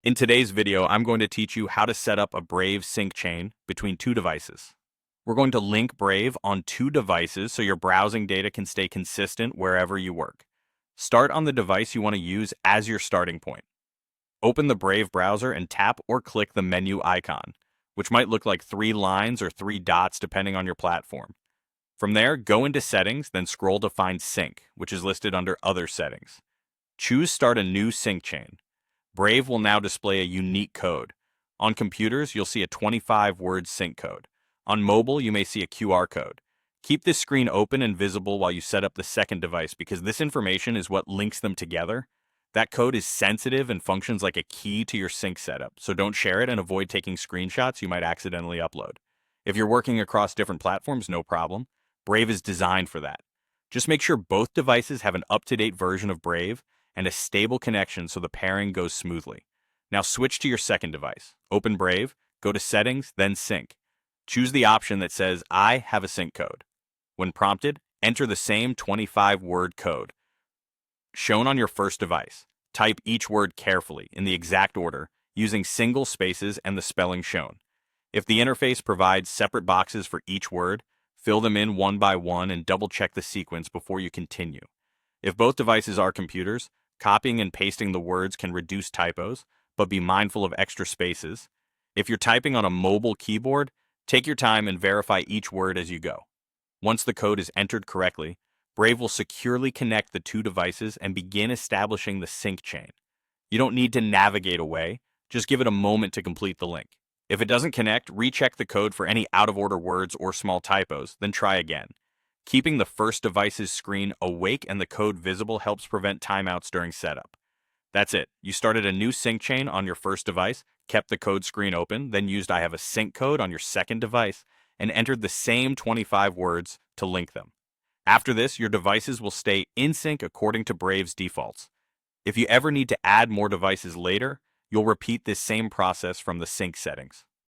In today's video, I'm going to teach you how to set up a Brave sync chain between two devices. We're going to link Brave on two devices so your browsing data can stay consistent wherever you work. Start on the device you want to use as your starting point. Open the Brave browser and tap or click the menu icon, which might look like three lines or three dots depending on your platform. From there, go into Settings, then scroll to find Sync, which is listed under Other Settings. Choose Start a new sync chain. Brave will now display a unique code. On computers, you'll see a 25-word sync code. On mobile, you may see a QR code. Keep this screen open and visible while you set up the second device because this information is what links them together. That code is sensitive and functions like a key to your sync setup, so don't share it and avoid taking screenshots you might accidentally upload. If you're working across different platforms, no problem. Brave is designed for that. Just make sure both devices have an up-to-date version of Brave and a stable connection so the pairing goes smoothly. Now switch to your second device. Open Brave, go to Settings, then Sync. Choose the option that says, I have a sync code. When prompted, enter the same 25-word code shown on your first device. Type each word carefully in the exact order, using single spaces and the spelling shown. If the interface provides separate boxes for each word, fill them in one by one and double-check the sequence before you continue. If both devices are computers, copying and pasting the words can reduce typos, but be mindful of extra spaces. If you're typing on a mobile keyboard, take your time and verify each word as you go. Once the code is entered correctly, Brave will securely connect the two devices and begin establishing the sync chain. You don't need to navigate away, just give it a moment to complete the link. If it doesn't connect, recheck the code for any out-of-order words or small typos, then try again. Keeping the first device's screen awake and the code visible helps prevent timeouts during setup. That's it. You started a new sync chain on your first device, kept the code screen open, then used I have a sync code on your second device, and entered the same 25 words to link them. After this, your devices will stay in sync according to Brave's defaults. If you ever need to add more devices later, you'll repeat this same process from the sync settings.